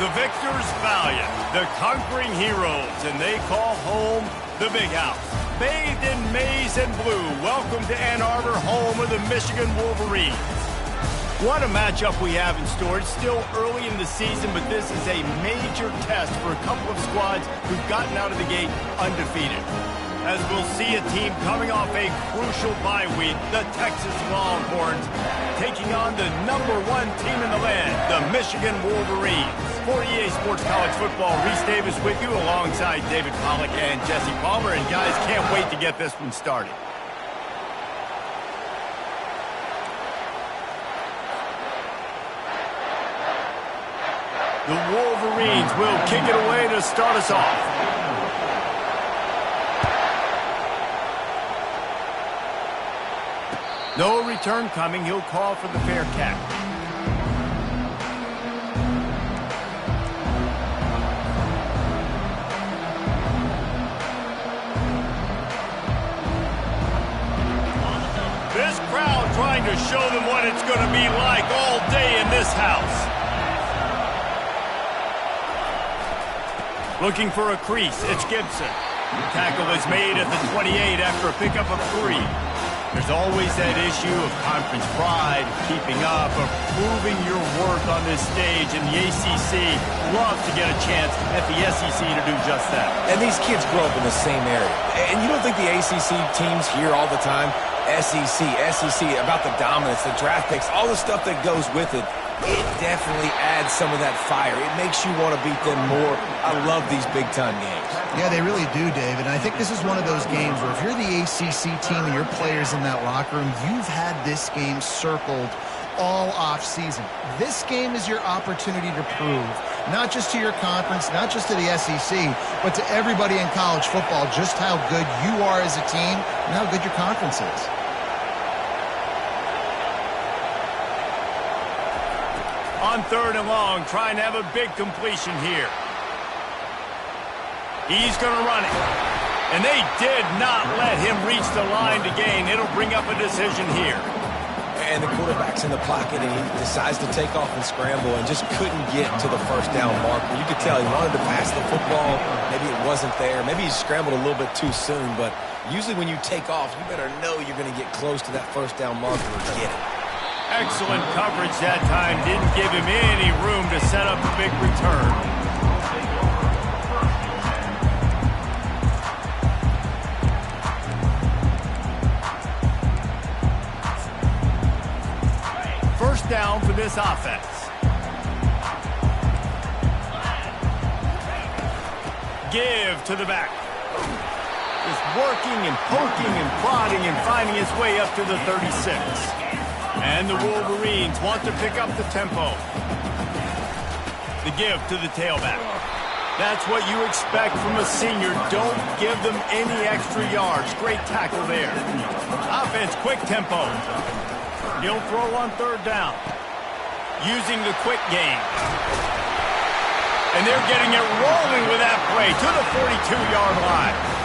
The victors valiant, the conquering heroes, and they call home the Big House. Bathed in maize and blue, welcome to Ann Arbor, home of the Michigan Wolverines. What a matchup we have in store. It's still early in the season, but this is a major test for a couple of squads who've gotten out of the gate undefeated. As we'll see a team coming off a crucial bye week, the Texas Longhorns, taking on the #1 team in the land, the Michigan Wolverines. For EA Sports College Football, Reese Davis with you alongside David Pollack and Jesse Palmer. And guys, can't wait to get this one started. The Wolverines will kick it away to start us off. No return coming. He'll call for the fair catch. This crowd trying to show them what it's going to be like all day in this house. Looking for a crease. It's Gibson. The tackle is made at the 28 after a pickup of 3. There's always that issue of conference pride, keeping up, of proving your worth on this stage, and the ACC loves to get a chance at the SEC to do just that. And these kids grow up in the same area. And you don't think the ACC teams hear all the time, SEC, about the dominance, the draft picks, all the stuff that goes with it. It definitely adds some of that fire. It makes you want to beat them more. I love these big-time games. Yeah, they really do, David. And I think this is one of those games where if you're the ACC team and your players in that locker room, you've had this game circled all off-season. This game is your opportunity to prove, not just to your conference, not just to the SEC, but to everybody in college football, just how good you are as a team and how good your conference is. On 3rd and long, trying to have a big completion here. He's going to run it. And they did not let him reach the line to gain. It'll bring up a decision here. And the quarterback's in the pocket, and he decides to take off and scramble and just couldn't get to the first down marker. You could tell he wanted to pass the football. Maybe it wasn't there. Maybe he scrambled a little bit too soon. But usually when you take off, you better know you're going to get close to that first down marker and get it. Excellent coverage that time. Didn't give him any room to set up a big return. First down for this offense. Give to the back. Just working and poking and prodding and finding his way up to the 36. And the Wolverines want to pick up the tempo. The give to the tailback. That's what you expect from a senior. Don't give them any extra yards. Great tackle there. Offense, quick tempo. He'll throw on 3rd down. Using the quick game. And they're getting it rolling with that play to the 42-yard line.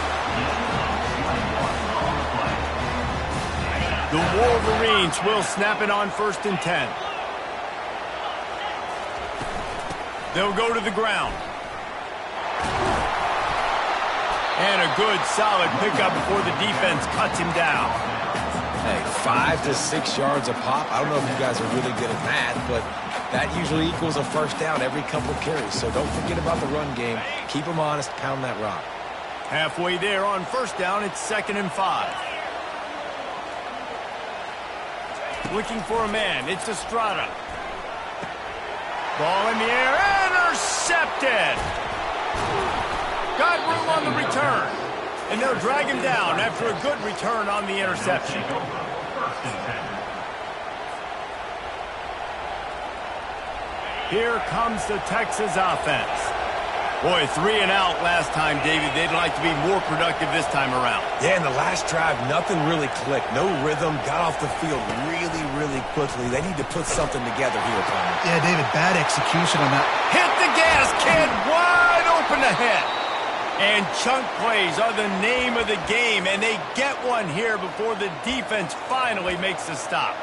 The Wolverines will snap it on 1st and 10. They'll go to the ground. And a good, solid pickup before the defense cuts him down. Hey, 5 to 6 yards a pop. I don't know if you guys are really good at math, but that usually equals a first down every couple of carries. So don't forget about the run game. Keep them honest, pound that rock. Halfway there on 1st down, it's 2nd and 5. Looking for a man. It's Estrada. Ball in the air. Intercepted. Got room on the return. And they'll drag him down after a good return on the interception. Here comes the Texas offense. Boy, 3 and out last time, David. They'd like to be more productive this time around. Yeah, in the last drive, nothing really clicked. No rhythm, got off the field really quickly. They need to put something together here, Palmer. Yeah, David, bad execution on that. Hit the gas, kid. Wide open ahead. And chunk plays are the name of the game, and they get one here before the defense finally makes the stop.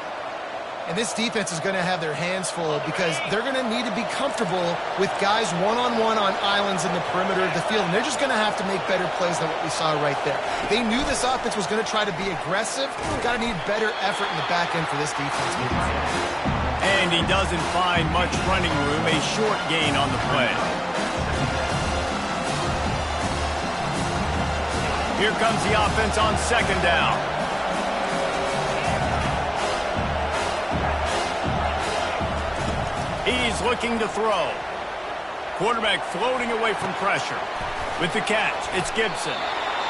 And this defense is going to have their hands full because they're going to need to be comfortable with guys one-on-one on islands in the perimeter of the field. And they're just going to have to make better plays than what we saw right there. They knew this offense was going to try to be aggressive. Got to need better effort in the back end for this defense moving forward. And he doesn't find much running room. A short gain on the play. Here comes the offense on second down. He's looking to throw. Quarterback floating away from pressure. With the catch, it's Gibson.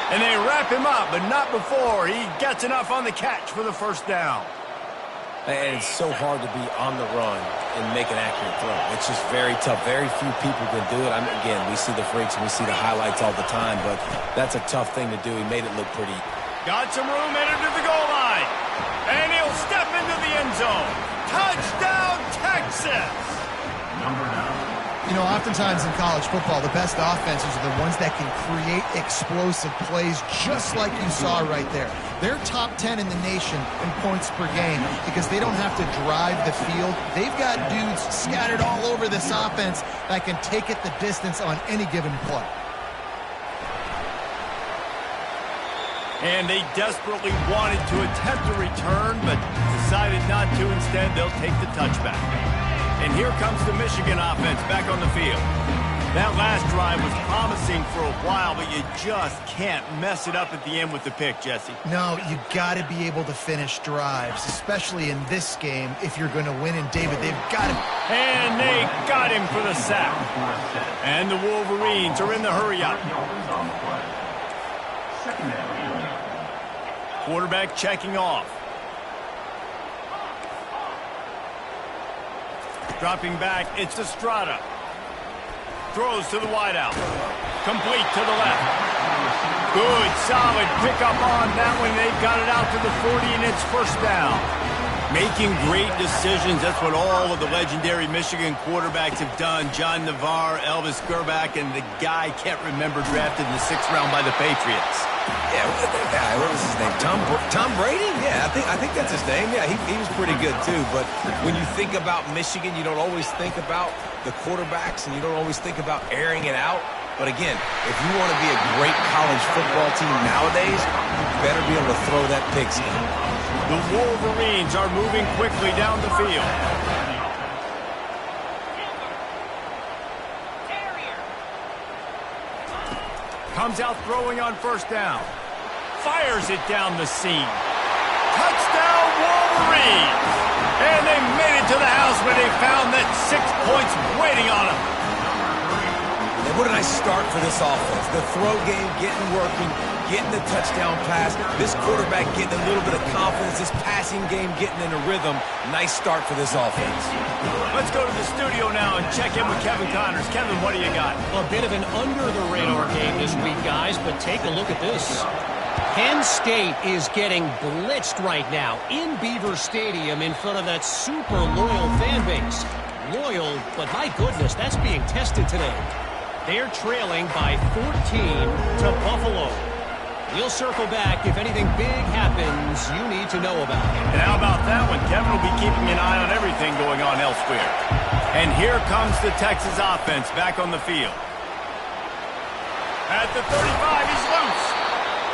And they wrap him up, but not before he gets enough on the catch for the first down. And it's so hard to be on the run and make an accurate throw. It's just very tough. Very few people can do it. Again, we see the freaks and we see the highlights all the time, but that's a tough thing to do. He made it look pretty. Got some room headed to the goal line. And he'll step into the end zone. Touchdown, Texas! You know, oftentimes in college football, the best offenses are the ones that can create explosive plays just like you saw right there. They're top 10 in the nation in points per game because they don't have to drive the field. They've got dudes scattered all over this offense that can take it the distance on any given play. And they desperately wanted to attempt a return, but decided not to. Instead, they'll take the touchback. And here comes the Michigan offense back on the field. That last drive was promising for a while, but you just can't mess it up at the end with the pick, Jesse. No, you got to be able to finish drives, especially in this game if you're going to win. And, David, they've got to. And they got him for the sack. And the Wolverines are in the hurry-up. Quarterback checking off. Dropping back, it's Estrada. Throws to the wideout. Complete to the left. Good, solid pickup on that one. They've got it out to the 40, and it's first down. Making great decisions. That's what all of the legendary Michigan quarterbacks have done. John Navarre, Elvis Gerbach, and the guy can't remember drafted in the 6th round by the Patriots. Yeah, what was his name? Tom Brady? Yeah, I think that's his name. Yeah, he was pretty good too. But when you think about Michigan, you don't always think about the quarterbacks, and you don't always think about airing it out. But again, if you want to be a great college football team nowadays, you better be able to throw that pigskin. The Wolverines are moving quickly down the field. Comes out throwing on first down. Fires it down the seam. Touchdown, Wolverines! And they made it to the house where they found that 6 points waiting on them. And what a nice start for this offense. The throw game getting working, getting the touchdown pass. This quarterback getting a little bit of confidence. This passing game getting in a rhythm. Nice start for this offense. Let's go to the studio now and check in with Kevin Connors. Kevin, what do you got? A bit of an under-the-radar game this week, guys, but take a look at this. Penn State is getting blitzed right now in Beaver Stadium in front of that super loyal fan base. Loyal, but my goodness, that's being tested today. They're trailing by 14 to Buffalo. We'll circle back if anything big happens you need to know about. And how about that one? Kevin will be keeping an eye on everything going on elsewhere. And here comes the Texas offense back on the field. At the 35, he's loose.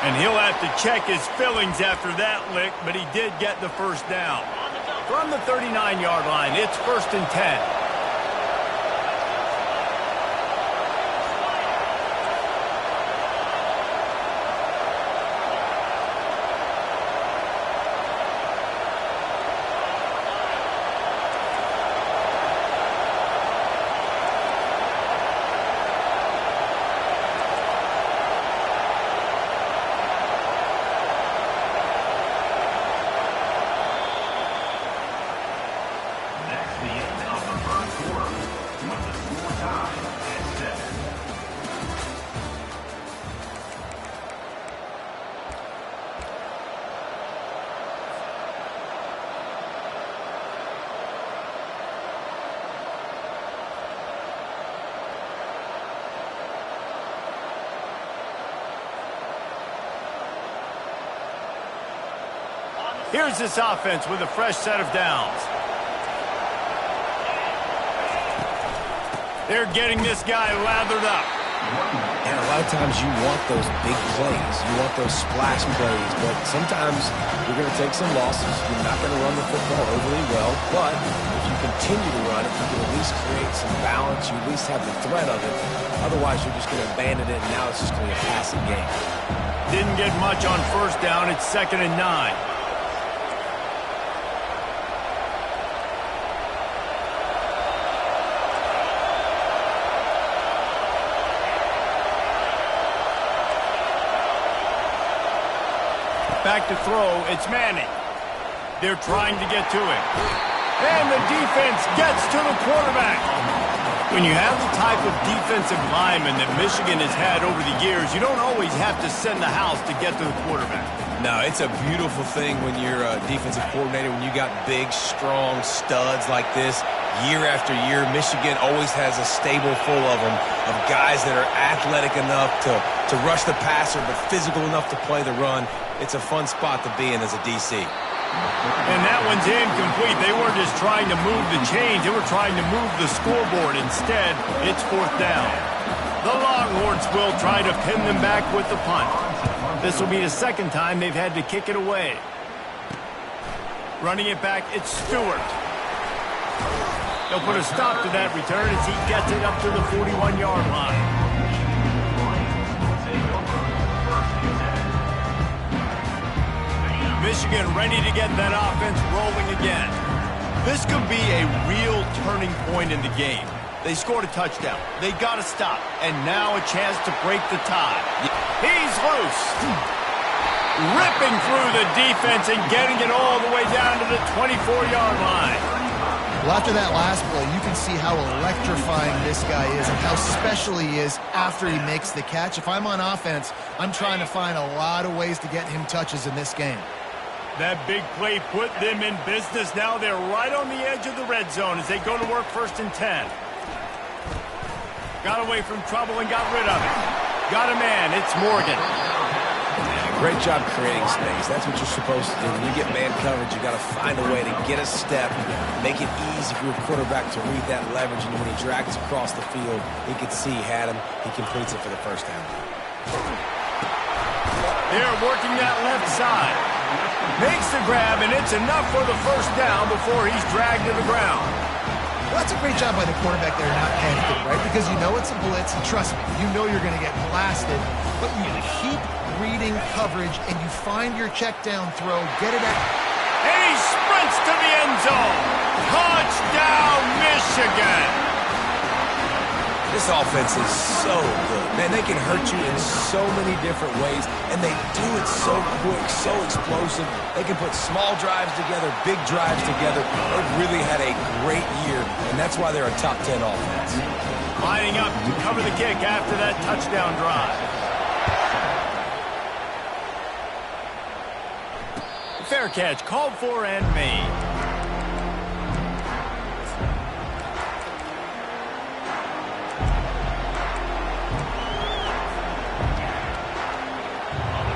And he'll have to check his fillings after that lick, but he did get the first down. From the 39-yard line, it's 1st and 10. Here's this offense with a fresh set of downs. They're getting this guy lathered up. And a lot of times you want those big plays. You want those splash plays. But sometimes you're going to take some losses. You're not going to run the football overly well. But if you continue to run it, you can at least create some balance. You at least have the threat of it. Otherwise, you're just going to abandon it, and now it's just going to be a passing game. Didn't get much on first down. It's 2nd and 9. Back to throw, it's Manning. They're trying to get to him. And the defense gets to the quarterback. When you have the type of defensive lineman that Michigan has had over the years, you don't always have to send the house to get to the quarterback. No, it's a beautiful thing when you're a defensive coordinator, when you got big, strong studs like this. Year after year, Michigan always has a stable full of them, of guys that are athletic enough to rush the passer, but physical enough to play the run. It's a fun spot to be in as a DC. And that one's incomplete. They weren't just trying to move the chains. They were trying to move the scoreboard. Instead, it's 4th down. The Longhorns will try to pin them back with the punt. This will be the 2nd time they've had to kick it away. Running it back, it's Stewart. They'll put a stop to that return as he gets it up to the 41-yard line. Michigan ready to get that offense rolling again. This could be a real turning point in the game. They scored a touchdown. They got to stop. And now a chance to break the tie. He's loose. Ripping through the defense and getting it all the way down to the 24-yard line. Well, after that last play, you can see how electrifying this guy is and how special he is after he makes the catch. If I'm on offense, I'm trying to find a lot of ways to get him touches in this game. That big play put them in business. Now they're right on the edge of the red zone as they go to work 1st and 10. Got away from trouble and got rid of it. Got a man. It's Morgan. Great job creating space. That's what you're supposed to do. When you get man coverage, you got to find a way to get a step, make it easy for your quarterback to read that leverage. And when he drags across the field, he can see he had him. He completes it for the 1st down. They're working that left side. Makes the grab, and it's enough for the 1st down before he's dragged to the ground. Well, that's a great job by the quarterback there, not panicking, right? Because you know it's a blitz, and trust me, you know you're going to get blasted, but you keep reading coverage, and you find your check down throw, get it out. And he sprints to the end zone. Touchdown, Michigan. This offense is so good. Man, they can hurt you in so many different ways, and they do it so quick, so explosive. They can put small drives together, big drives together. They've really had a great year, and that's why they're a top 10 offense. Lining up to cover the kick after that touchdown drive. Fair catch, called for and made.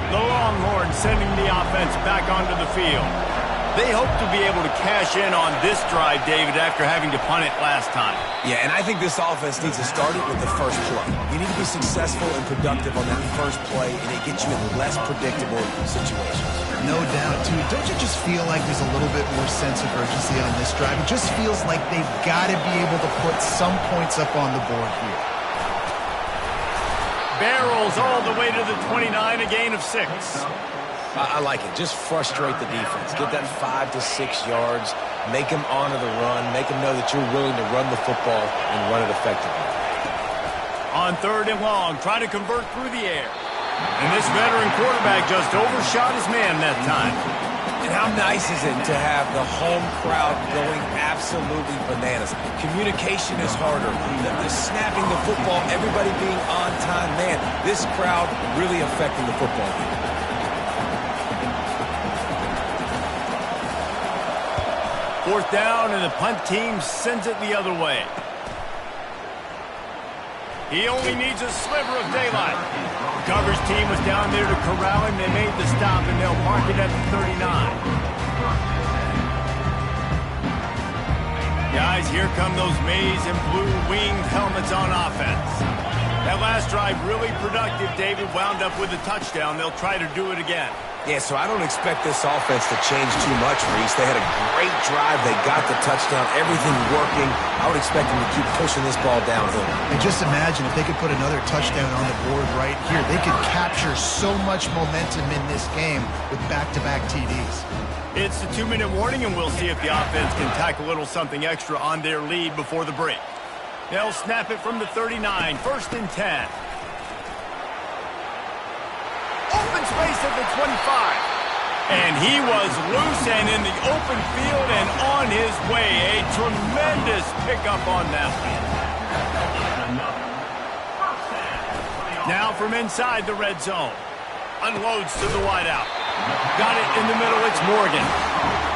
The Longhorns sending the offense back onto the field. They hope to be able to cash in on this drive, David, after having to punt it last time. Yeah, and I think this offense needs to start it with the first play. You need to be successful and productive on that first play, and it gets you in less predictable situations. No doubt, too. Don't you just feel like there's a little bit more sense of urgency on this drive? It just feels like they've got to be able to put some points up on the board here. Barrels all the way to the 29, a gain of 6. I like it. Just frustrate the defense. Get that 5 to 6 yards. Make them honor the run. Make them know that you're willing to run the football and run it effectively. On 3rd and long, trying to convert through the air. And this veteran quarterback just overshot his man that time. And how nice is it to have the home crowd going absolutely bananas? Communication is harder. The snapping the football, everybody being on time. Man, this crowd really affecting the football game. 4th down, and the punt team sends it the other way. He only needs a sliver of daylight. The coverage team was down there to corral him. They made the stop, and they'll mark it at the 39. Guys, here come those maize and blue winged helmets on offense. That last drive really productive. David wound up with a touchdown. They'll try to do it again. Yeah, so I don't expect this offense to change too much, Reese. They had a great drive. They got the touchdown. Everything working. I would expect them to keep pushing this ball downhill. And just imagine if they could put another touchdown on the board right here. They could capture so much momentum in this game with back-to-back TDs. It's the 2-minute warning, and we'll see if the offense can tack a little something extra on their lead before the break. They'll snap it from the 39, 1st and 10. Open space at the 25. And he was loose and in the open field and on his way. A tremendous pickup on that one. Now from inside the red zone. Unloads to the wideout. Got it in the middle. It's Morgan.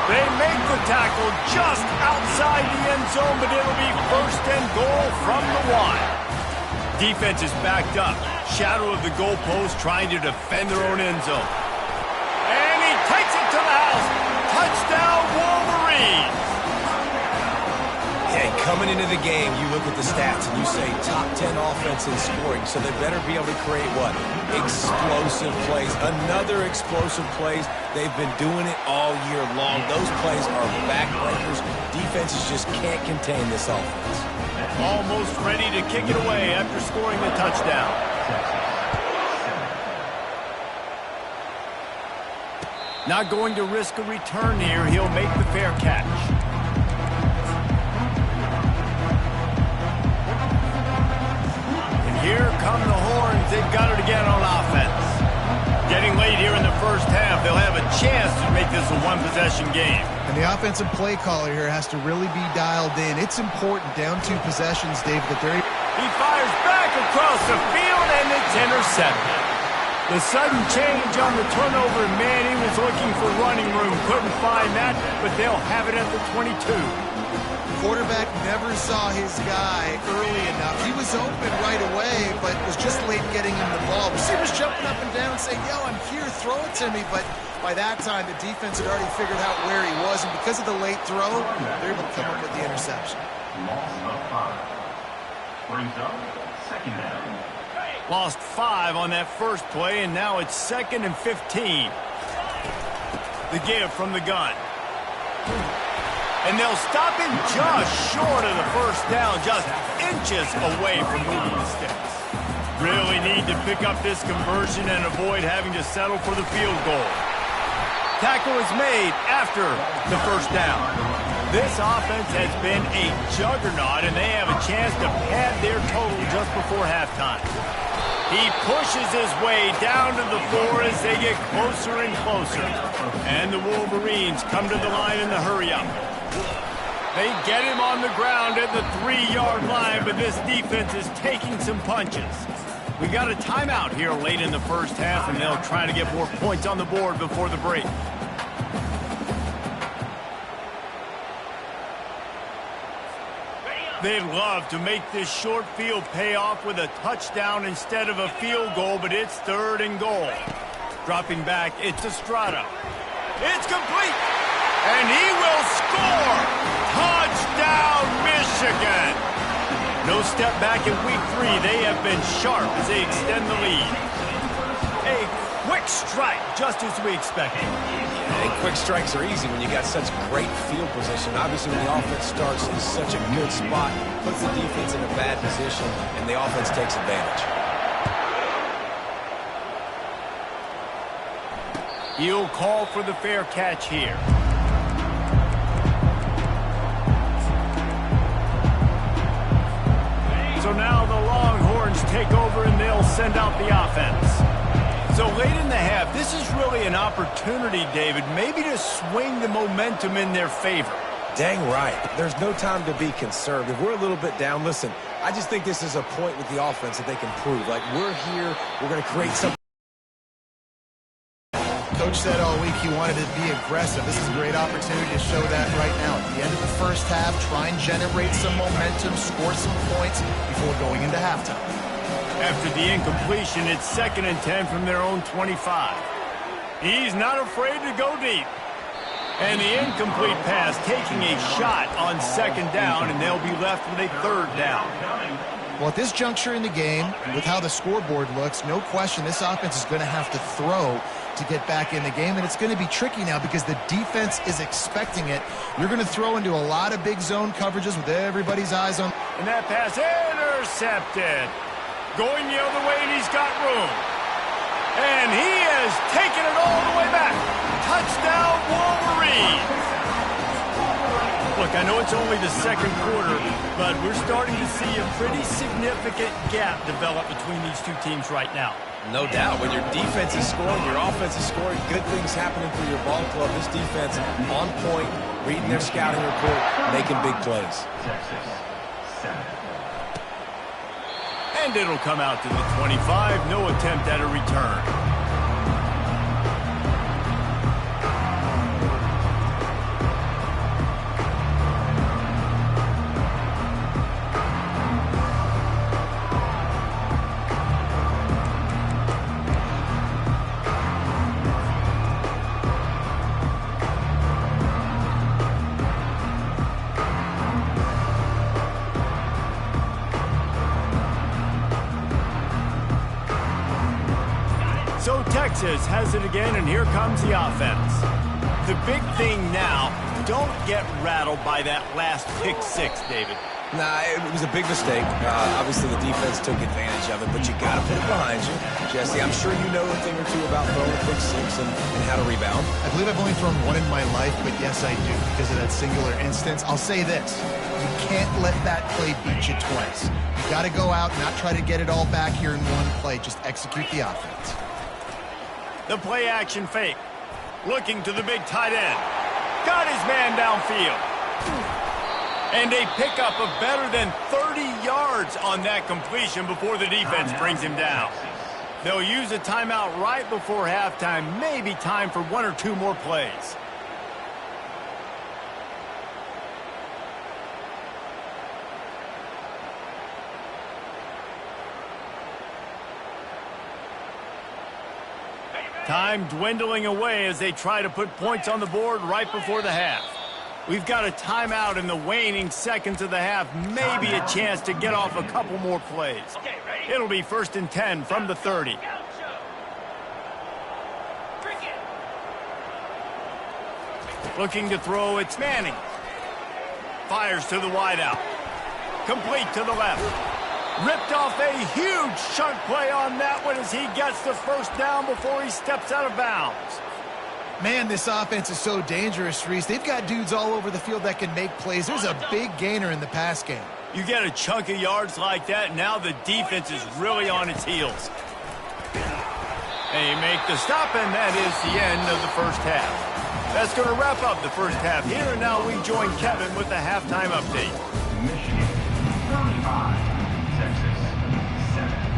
They make the tackle just outside the end zone, but it'll be 1st and goal from the 1. Defense is backed up. Shadow of the goalpost trying to defend their own end zone. And he takes it to the house. Touchdown, Wolverines. Yeah, coming into the game, you look at the stats and you say top 10 offense in scoring, so they better be able to create what? Explosive plays. Another explosive plays. They've been doing it all year long. Those plays are backbreakers. Defenses just can't contain this offense. Almost ready to kick it away after scoring the touchdown. Not going to risk a return here. He'll make the fair catch. And here come the horns. They've got it again on offense. Getting late here in the first half. They'll have a chance to make this a one-possession game. And the offensive play caller here has to really be dialed in. It's important, down 2 possessions, David, that they're... He fires back across the field, and it's intercepted. The sudden change on the turnover, man, he was looking for running room. Couldn't find that, but they'll have it at the 22. Quarterback never saw his guy early enough. He was open right away, but was just late getting him the ball. Receivers jumping up and down saying, yo, I'm here, throw it to me. But by that time, the defense had already figured out where he was, and because of the late throw, they're able to come up with the interception. Lost 5 on that first play, and now it's 2nd and 15. The give from the gun. And they'll stop him just short of the first down, just inches away from moving the sticks. Really need to pick up this conversion and avoid having to settle for the field goal. Tackle is made after the first down. This offense has been a juggernaut, and they have a chance to pad their total just before halftime. He pushes his way down to the 4 as they get closer and closer. And the Wolverines come to the line in the hurry-up. They get him on the ground at the 3-yard line, but this defense is taking some punches. We got a timeout here late in the first half, and they'll try to get more points on the board before the break. They'd love to make this short field pay off with a touchdown instead of a field goal, but it's 3rd and goal. Dropping back, it's Estrada. It's complete, and he will score! Touchdown, Michigan! No step back in week 3. They have been sharp as they extend the lead. A quick strike, just as we expected. And quick strikes are easy when you got such great field position. Obviously, when the offense starts in such a good spot, puts the defense in a bad position, and the offense takes advantage. He'll call for the fair catch here. So now the Longhorns take over and they'll send out the offense. So late in the half, this is really an opportunity, David, maybe to swing the momentum in their favor. Dang right. There's no time to be conservative. We're a little bit down. Listen, I just think this is a point with the offense that they can prove. Like, we're here, we're going to create something. Coach said all week he wanted to be aggressive. This is a great opportunity to show that right now. At the end of the first half, try and generate some momentum, score some points before going into halftime. After the incompletion, it's 2nd and 10 from their own 25. He's not afraid to go deep. And the incomplete pass taking a shot on second down, and they'll be left with a third down. Well, at this juncture in the game, with how the scoreboard looks, no question this offense is going to have to throw to get back in the game, and it's going to be tricky now because the defense is expecting it. You're going to throw into a lot of big zone coverages with everybody's eyes on. And that pass intercepted. Going the other way, and he's got room. And he has taken it all the way back. Touchdown, Wolverines. Look, I know it's only the second quarter, but we're starting to see a pretty significant gap develop between these two teams right now. No doubt. When your defense is scoring, your offense is scoring, good things happening for your ball club. This defense on point, reading their scouting report, making big plays. And it'll come out to the 25. No attempt at a return. So Texas has it again, and here comes the offense. The big thing now, don't get rattled by that last pick six, David. Nah, it was a big mistake. Obviously, the defense took advantage of it, but you got to put it behind you. Jesse, I'm sure you know a thing or two about throwing a pick six and how to rebound. I believe I've only thrown one in my life, but yes, I do because of that singular instance. I'll say this. You can't let that play beat you twice. You got to go out and not try to get it all back here in one play. Just execute the offense. The play action fake. Looking to the big tight end. Got his man downfield. And a pickup of better than 30 yards on that completion before the defense brings him down. They'll use a timeout right before halftime. Maybe time for one or two more plays. Time dwindling away as they try to put points on the board right before the half. We've got a timeout in the waning seconds of the half. Maybe a chance to get off a couple more plays. It'll be 1st and 10 from the 30. Looking to throw, it's Manning. Fires to the wideout. Complete to the left. Ripped off a huge chunk play on that one as he gets the first down before he steps out of bounds. Man, this offense is so dangerous, Reese. They've got dudes all over the field that can make plays. There's a big gainer in the pass game. You get a chunk of yards like that, now the defense is really on its heels. They make the stop, and that is the end of the first half. That's going to wrap up the first half. Here and now we join Kevin with the halftime update. Michigan 35, Texas 7.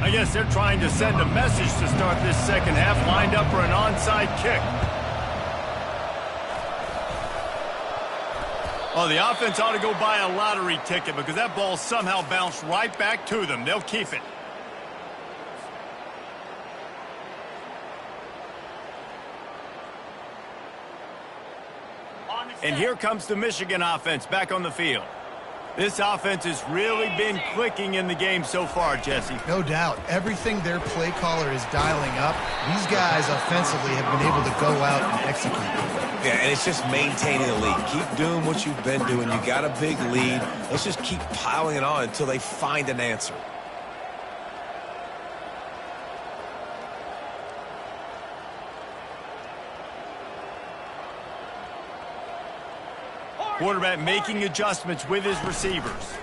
I guess they're trying to send a message to start this second half, lined up for an onside kick. Oh, the offense ought to go buy a lottery ticket because that ball somehow bounced right back to them. They'll keep it. And here comes the Michigan offense back on the field. This offense has really been clicking in the game so far, Jesse. No doubt. Everything their play caller is dialing up, these guys offensively have been able to go out and execute. Yeah, and it's just maintaining the lead. Keep doing what you've been doing. You got a big lead. Let's just keep piling it on until they find an answer. Quarterback making adjustments with his receivers.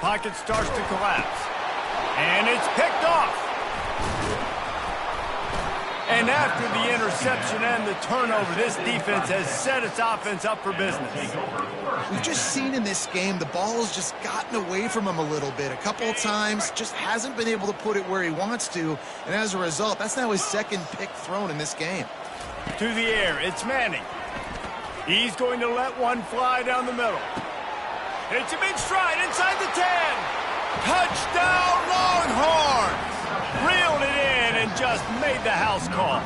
Pocket starts to collapse. And it's picked off. And after the interception and the turnover, this defense has set its offense up for business. We've just seen in this game the ball has just gotten away from him a little bit. A couple of times, just hasn't been able to put it where he wants to. And as a result, that's now his second pick thrown in this game. To the air, it's Manning. He's going to let one fly down the middle. It's a big stride inside the 10. Touchdown, Longhorns! Reeled it in and just made the house call.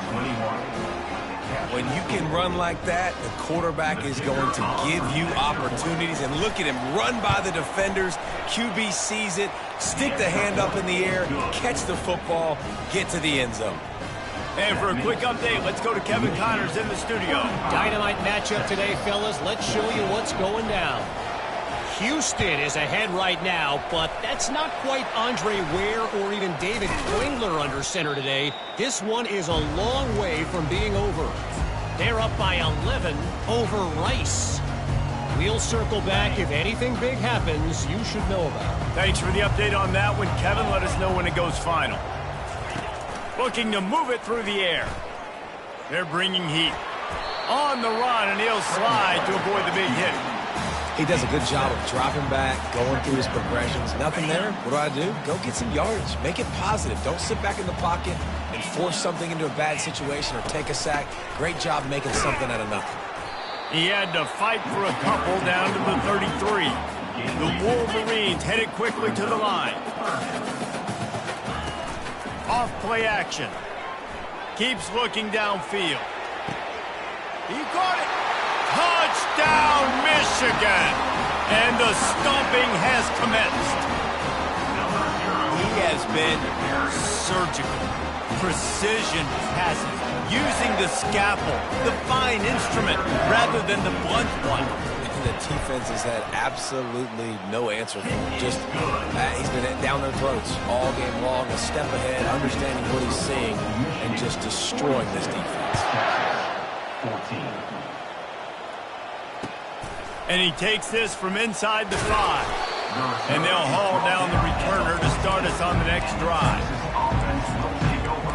When you can run like that, the quarterback is going to give you opportunities. And look at him run by the defenders. QB sees it, stick the hand up in the air, catch the football, get to the end zone. And for a quick update, let's go to Kevin Connors in the studio. Dynamite matchup today, fellas. Let's show you what's going down. Houston is ahead right now, but that's not quite Andre Ware or even David Klingler under center today. This one is a long way from being over. They're up by 11 over Rice. We'll circle back if anything big happens you should know about. Thanks for the update on that one, Kevin. Let us know when it goes final. Looking to move it through the air. They're bringing heat. On the run, and he'll slide to avoid the big hit. He does a good job of dropping back, going through his progressions. Nothing there. What do? Go get some yardage. Make it positive. Don't sit back in the pocket and force something into a bad situation or take a sack. Great job making something out of nothing. He had to fight for a couple down to the 33. The Wolverines headed quickly to the line. Off play action. Keeps looking downfield. He caught it. Touchdown, Michigan! And the stomping has commenced. He has been surgical. Precision passing. Using the scalpel, the fine instrument, rather than the blunt one. And the defense has had absolutely no answer for him. Just, he's been down their throats all game long, a step ahead, understanding what he's seeing, and just destroying this defense. 14. And he takes this from inside the 5. And they'll haul down the returner to start us on the next drive. Offense will take over.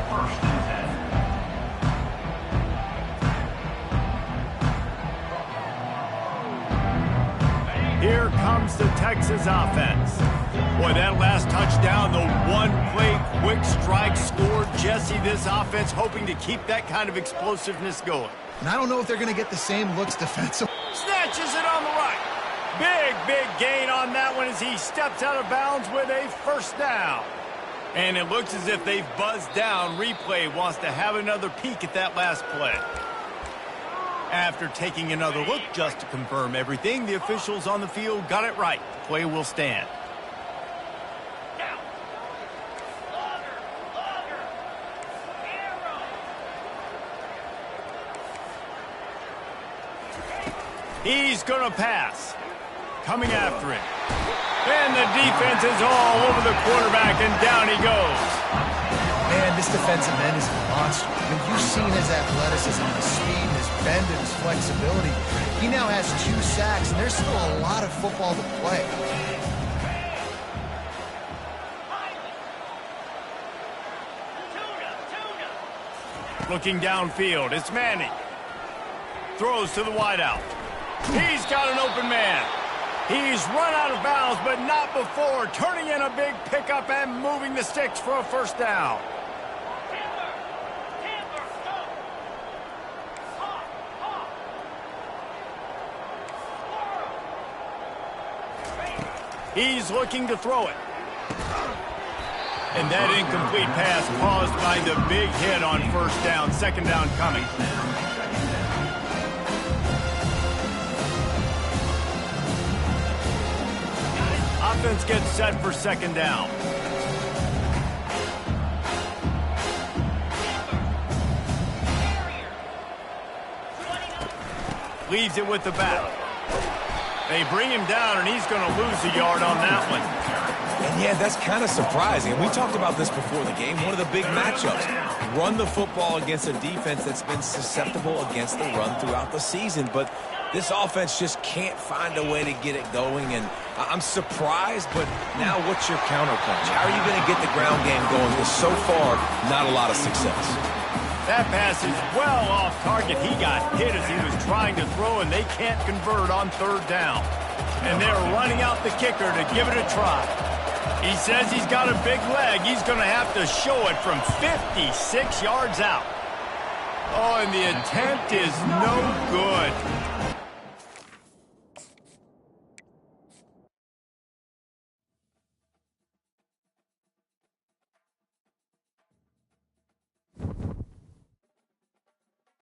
First and 10. Here comes the Texas offense. Boy, that last touchdown, the one-play quick strike scored. Jesse, this offense hoping to keep that kind of explosiveness going. And I don't know if they're going to get the same looks defensively. Snatches it on the right. Big gain on that one as he steps out of bounds with a first down. And it looks as if they've buzzed down. Replay wants to have another peek at that last play. After taking another look just to confirm everything, the officials on the field got it right. Play will stand. He's going to pass. Coming after him. And the defense is all over the quarterback, and down he goes. Man, this defensive end is a monster. I mean, you've seen his athleticism, his speed, his bend, and his flexibility. He now has 2 sacks, and there's still a lot of football to play. Looking downfield, it's Manning. Throws to the wideout. He's got an open man. He's run out of bounds, but not before turning in a big pickup and moving the sticks for a first down. He's looking to throw it. And that incomplete pass caused by the big hit on first down. Second down coming. Offense gets set for second down. Leaves it with the back. They bring him down, and he's going to lose a yard on that one. And yeah, that's kind of surprising. And we talked about this before the game. One of the big matchups. Run the football against a defense that's been susceptible against the run throughout the season. But this offense just can't find a way to get it going. And I'm surprised, but now what's your counterpunch? How are you going to get the ground game going? Because so far, not a lot of success. That pass is well off target. He got hit as he was trying to throw, and they can't convert on third down. And they're running out the kicker to give it a try. He says he's got a big leg. He's going to have to show it from 56 yards out. Oh, and the attempt is no good.